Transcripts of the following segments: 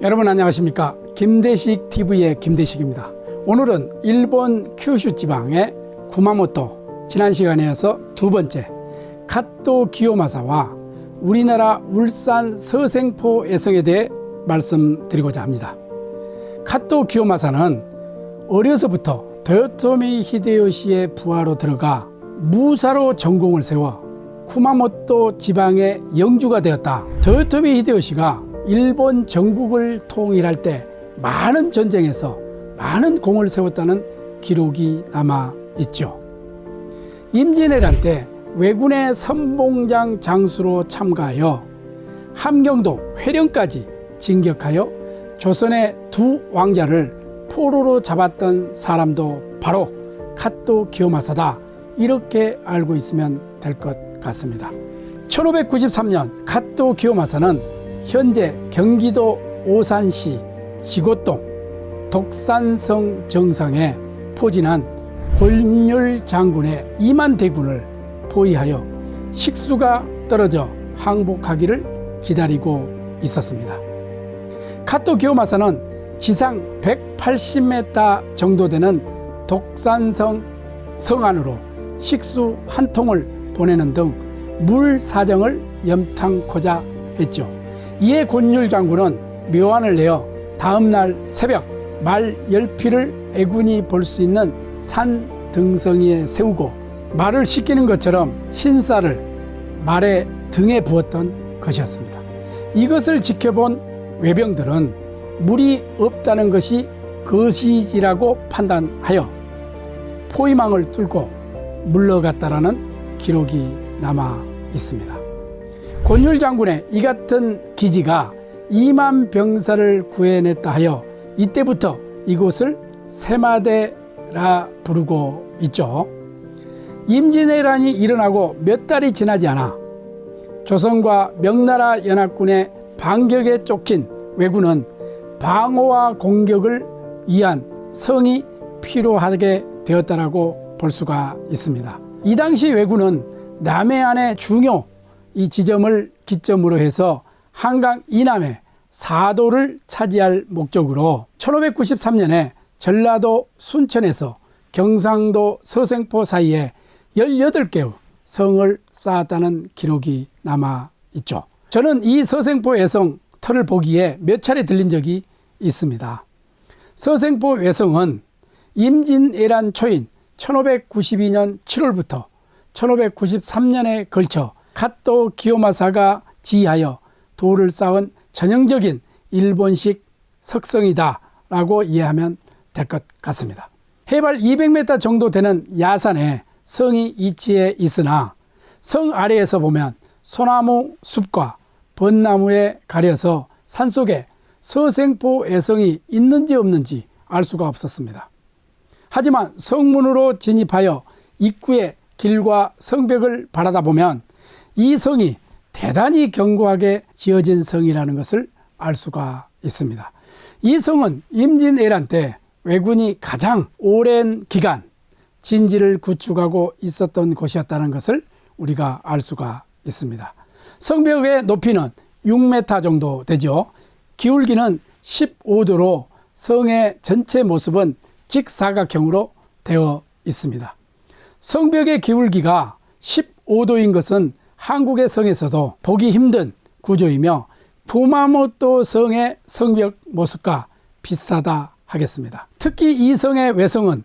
여러분 안녕하십니까? 김대식 TV의 김대식입니다. 오늘은 일본 큐슈 지방의 구마모토, 지난 시간에 이어서 두 번째 카토 기요마사와 우리나라 울산 서생포 애성에 대해 말씀드리고자 합니다. 카토 기요마사는 어려서부터 도요토미 히데요시의 부하로 들어가 무사로 전공을 세워 쿠마모토 지방의 영주가 되었다. 도요토미 히데요시가 일본 전국을 통일할 때 많은 전쟁에서 많은 공을 세웠다는 기록이 남아 있죠. 임진왜란 때 왜군의 선봉장 장수로 참가하여 함경도 회령까지 진격하여 조선의 두 왕자를 포로로 잡았던 사람도 바로 카토 기요마사다, 이렇게 알고 있으면 될 것 같습니다. 1593년 카토 기요마사는 현재 경기도 오산시 지곡동 독산성 정상에 포진한 권율 장군의 2만 대군을 포위하여 식수가 떨어져 항복하기를 기다리고 있었습니다. 카토 기요마사는 지상 180m 정도 되는 독산성 성 안으로 식수 한 통을 보내는 등 물 사정을 염탐코자 했죠. 이에 권율 장군은 묘안을 내어 다음날 새벽 말 10匹를 애군이 볼 수 있는 산 등성이에 세우고 말을 시키는 것처럼 흰 쌀을 말의 등에 부었던 것이었습니다. 이것을 지켜본 외병들은 물이 없다는 것이 거시지라고 판단하여 포위망을 뚫고 물러갔다라는 기록이 남아 있습니다. 권율 장군의 이 같은 기지가 2만 병사를 구해냈다 하여 이때부터 이곳을 세마대라 부르고 있죠. 임진왜란이 일어나고 몇 달이 지나지 않아 조선과 명나라 연합군의 반격에 쫓긴 왜군은 방어와 공격을 위한 성이 필요하게 되었다라고 볼 수가 있습니다. 이 당시 왜군은 남해안의 중요 이 지점을 기점으로 해서 한강 이남의 사도를 차지할 목적으로 1593년에 전라도 순천에서 경상도 서생포 사이에 18개의 성을 쌓았다는 기록이 남아 있죠. 저는 이 서생포 외성 터를 보기에 몇 차례 들린 적이 있습니다. 서생포 외성은 임진왜란 초인 1592년 7월부터 1593년에 걸쳐 카토 기요마사가 지휘하여 돌을 쌓은 전형적인 일본식 석성이다 라고 이해하면 될 것 같습니다. 해발 200m 정도 되는 야산에 성이 위치해 있으나 성 아래에서 보면 소나무 숲과 벚나무에 가려서 산속에 서생포 애성이 있는지 없는지 알 수가 없었습니다. 하지만 성문으로 진입하여 입구에 길과 성벽을 바라다 보면 이 성이 대단히 견고하게 지어진 성이라는 것을 알 수가 있습니다. 이 성은 임진왜란 때 왜군이 가장 오랜 기간 진지를 구축하고 있었던 곳이었다는 것을 우리가 알 수가 있습니다. 성벽의 높이는 6m 정도 되죠. 기울기는 15도로 성의 전체 모습은 직사각형으로 되어 있습니다. 성벽의 기울기가 15도인 것은 한국의 성에서도 보기 힘든 구조이며 구마모토 성의 성벽 모습과 비슷하다 하겠습니다. 특히 이 성의 외성은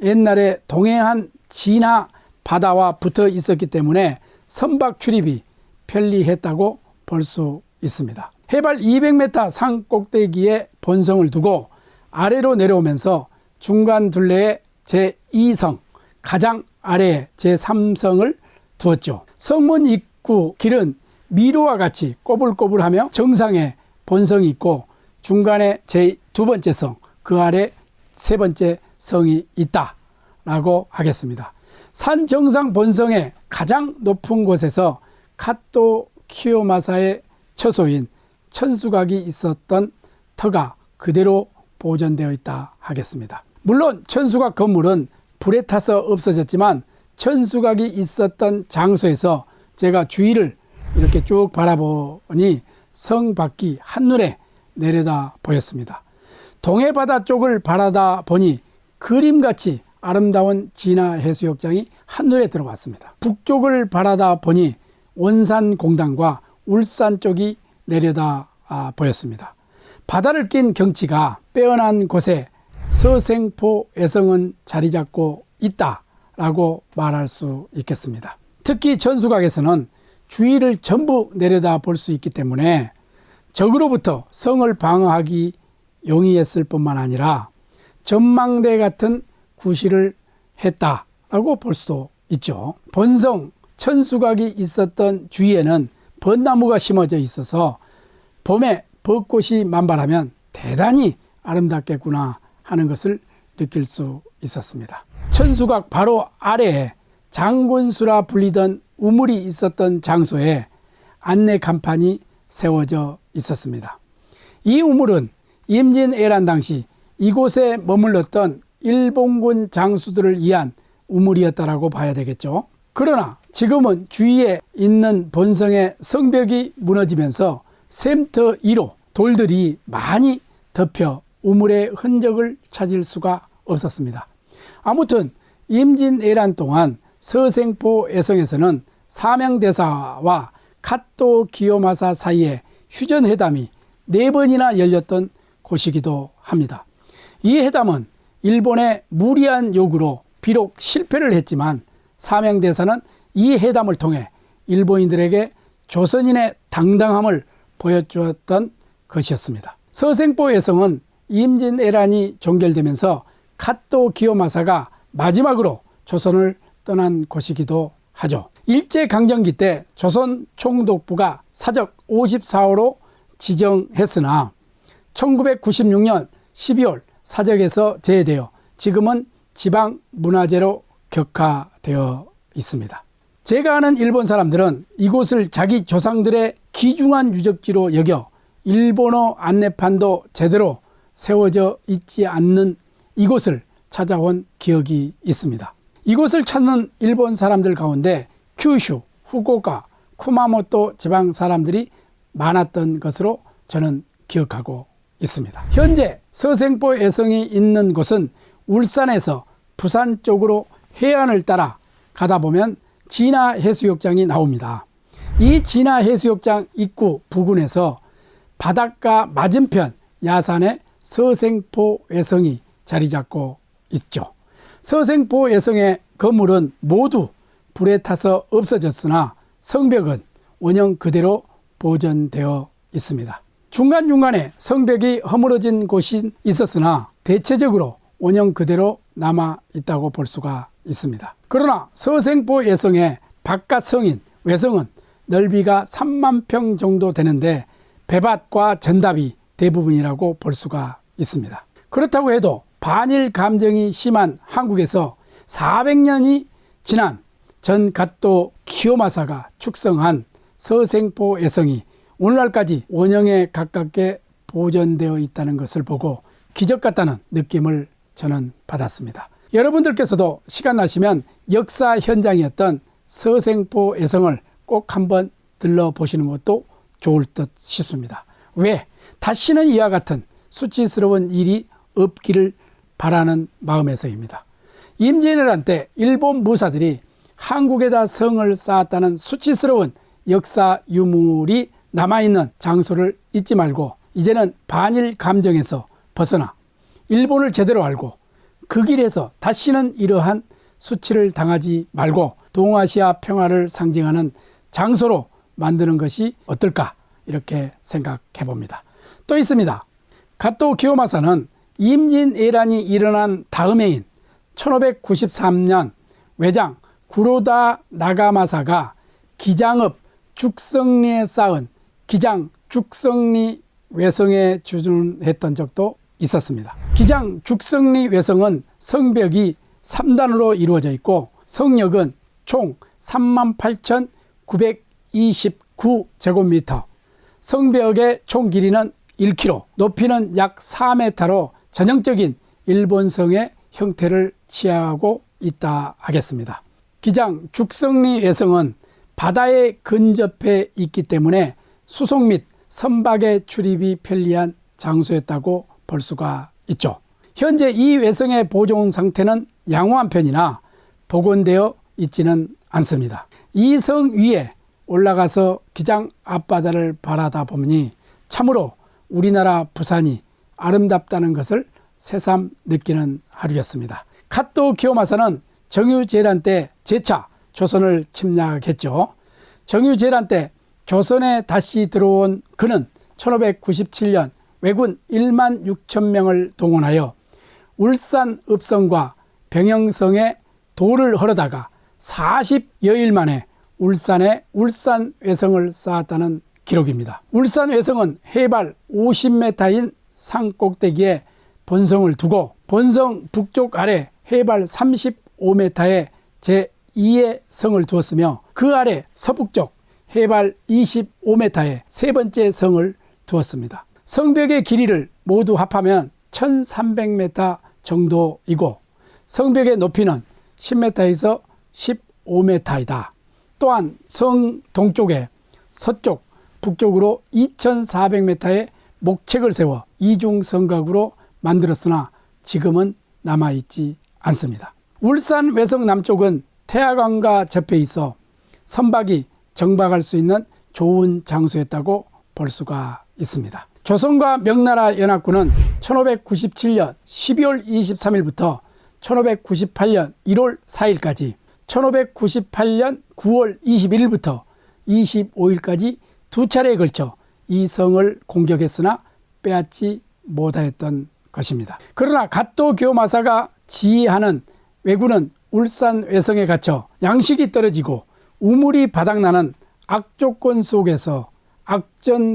옛날에 동해안 진화 바다와 붙어 있었기 때문에 선박 출입이 편리했다고 볼 수 있습니다. 해발 200m 산 꼭대기에 본성을 두고 아래로 내려오면서 중간 둘레에 제2성, 가장 아래에 제3성을 두었죠. 성문 입구 길은 미로와 같이 꼬불꼬불하며 정상에 본성이 있고 중간에 제2번째 성, 그 아래 세 번째 성이 있다라고 하겠습니다. 산 정상 본성의 가장 높은 곳에서 카토 기요마사의 처소인 천수각이 있었던 터가 그대로 보존되어 있다 하겠습니다. 물론 천수각 건물은 불에 타서 없어졌지만 천수각이 있었던 장소에서 제가 주위를 이렇게 쭉 바라보니 성 밖이 한눈에 내려다 보였습니다. 동해바다 쪽을 바라다 보니 그림같이 아름다운 진화 해수욕장이 한눈에 들어왔습니다. 북쪽을 바라다 보니 원산공단과 울산 쪽이 내려다 보였습니다. 바다를 낀 경치가 빼어난 곳에 서생포 애성은 자리 잡고 있다라고 말할 수 있겠습니다. 특히 천수각에서는 주위를 전부 내려다 볼 수 있기 때문에 적으로부터 성을 방어하기 용이했을 뿐만 아니라 전망대 같은 구실을 했다라고 볼 수도 있죠. 본성 천수각이 있었던 주위에는 벚나무가 심어져 있어서 봄에 벚꽃이 만발하면 대단히 아름답겠구나 하는 것을 느낄 수 있었습니다. 천수각 바로 아래에 장군수라 불리던 우물이 있었던 장소에 안내 간판이 세워져 있었습니다. 이 우물은 임진왜란 당시 이곳에 머물렀던 일본군 장수들을 위한 우물이었다라고 봐야 되겠죠. 그러나 지금은 주위에 있는 본성의 성벽이 무너지면서 샘터 위로 돌들이 많이 덮여 우물의 흔적을 찾을 수가 없었습니다. 아무튼 임진왜란 동안 서생포 애성에서는 사명대사와 카토 기요마사 사이에 휴전회담이 4번이나 열렸던 곳이기도 합니다. 이 회담은 일본의 무리한 요구로 비록 실패를 했지만 사명대사는 이 회담을 통해 일본인들에게 조선인의 당당함을 보여주었던 것이었습니다. 서생포 애성은 임진왜란이 종결되면서 카토 기요마사가 마지막으로 조선을 떠난 곳이기도 하죠. 일제강점기 때 조선 총독부가 사적 54호로 지정했으나 1996년 12월 사적에서 제외되어 지금은 지방문화재로 격하되어 있습니다. 제가 아는 일본 사람들은 이곳을 자기 조상들의 귀중한 유적지로 여겨 일본어 안내판도 제대로 세워져 있지 않는 이곳을 찾아온 기억이 있습니다. 이곳을 찾는 일본 사람들 가운데 큐슈, 후쿠오카, 쿠마모토 지방 사람들이 많았던 것으로 저는 기억하고 있습니다. 현재 서생포 애성이 있는 곳은 울산에서 부산 쪽으로 해안을 따라 가다 보면 진화 해수욕장이 나옵니다. 이 진화 해수욕장 입구 부근에서 바닷가 맞은편 야산에 서생포 애성이 자리 잡고 있죠. 서생포 애성의 건물은 모두 불에 타서 없어졌으나 성벽은 원형 그대로 보존되어 있습니다. 중간중간에 성벽이 허물어진 곳이 있었으나 대체적으로 원형 그대로 남아 있다고 볼 수가 있습니다. 그러나 서생포 애성의 바깥 성인 외성은 넓이가 3만 평 정도 되는데 배밭과 전답이 대부분이라고 볼 수가 있습니다. 그렇다고 해도 반일 감정이 심한 한국에서 400년이 지난 전가토 기요마사가 축성한 서생포 애성이 오늘날까지 원형에 가깝게 보존되어 있다는 것을 보고 기적 같다는 느낌을 저는 받았습니다. 여러분들께서도 시간 나시면 역사 현장이었던 서생포 애성을 꼭 한번 들러보시는 것도 좋을 듯 싶습니다. 왜? 다시는 이와 같은 수치스러운 일이 없기를 바라는 마음에서입니다. 임진왜란 때 일본 무사들이 한국에다 성을 쌓았다는 수치스러운 역사 유물이 남아있는 장소를 잊지 말고 이제는 반일 감정에서 벗어나 일본을 제대로 알고 그 길에서 다시는 이러한 수치를 당하지 말고 동아시아 평화를 상징하는 장소로 만드는 것이 어떨까 이렇게 생각해 봅니다. 또 있습니다. 가토 기요마사는 임진왜란이 일어난 다음해인 1593년 외장 구로다 나가마사가 기장읍 죽성리에 쌓은 기장 죽성리 외성에 주둔했던 적도 있었습니다. 기장 죽성리 외성은 성벽이 3단으로 이루어져 있고 성역은 총 38,929제곱미터, 성벽의 총 길이는 1km, 높이는 약 4m로 전형적인 일본성의 형태를 취하고 있다 하겠습니다. 기장 죽성리 외성은 바다에 근접해 있기 때문에 수송 및 선박의 출입이 편리한 장소였다고 볼 수가 있죠. 현재 이 외성의 보존 상태는 양호한 편이나 복원되어 있지는 않습니다. 이 성 위에 올라가서 기장 앞바다를 바라다 보니 참으로 우리나라 부산이 아름답다는 것을 새삼 느끼는 하루였습니다. 카토 기요마사는 정유재란 때 재차 조선을 침략했죠. 정유재란 때 조선에 다시 들어온 그는 1597년 왜군 1만 6천 명을 동원하여 울산 읍성과 병영성에 돌을 헐어다가 40여일 만에 울산에 울산외성을 쌓았다는 기록입니다. 울산외성은 해발 50m인 산꼭대기에 본성을 두고 본성 북쪽 아래 해발 35m에 제2의 성을 두었으며 그 아래 서북쪽 해발 25m에 세 번째 성을 두었습니다. 성벽의 길이를 모두 합하면 1300m 정도이고 성벽의 높이는 10m에서 15m이다. 또한 성 동쪽에 서쪽, 북쪽으로 2400m의 목책을 세워 이중성곽으로 만들었으나 지금은 남아있지 않습니다. 울산 외성 남쪽은 태화강과 접해 있어 선박이 정박할 수 있는 좋은 장소였다고 볼 수가 있습니다. 조선과 명나라 연합군은 1597년 12월 23일부터 1598년 1월 4일까지 1598년 9월 21일부터 25일까지 두 차례에 걸쳐 이 성을 공격했으나 빼앗지 못하였던 것입니다. 그러나 가토 기요마사가 지휘하는 왜군은 울산 외성에 갇혀 양식이 떨어지고 우물이 바닥나는 악조건 속에서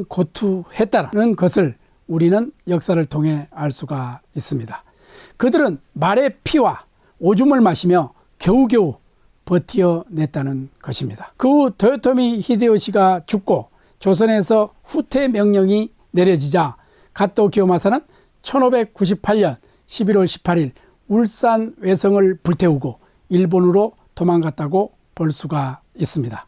악전고투했다는 것을 우리는 역사를 통해 알 수가 있습니다. 그들은 말의 피와 오줌을 마시며 겨우겨우 버텨냈다는 것입니다. 그 후 도요토미 히데요시가 죽고 조선에서 후퇴 명령이 내려지자 가토 기요마사는 1598년 11월 18일 울산 외성을 불태우고 일본으로 도망갔다고 볼 수가 있습니다.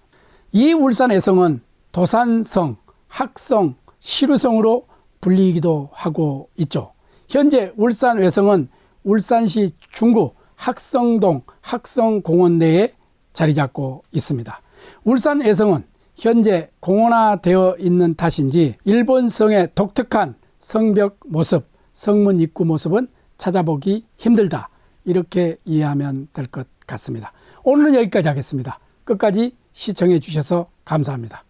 이 울산 외성은 도산성, 학성, 시루성으로 불리기도 하고 있죠. 현재 울산 외성은 울산시 중구 학성동 학성공원 내에 자리 잡고 있습니다. 울산 외성은 현재 공원화되어 있는 탓인지 일본성의 독특한 성벽 모습, 성문 입구 모습은 찾아보기 힘들다. 이렇게 이해하면 될 것 같습니다. 오늘은 여기까지 하겠습니다. 끝까지 시청해 주셔서 감사합니다.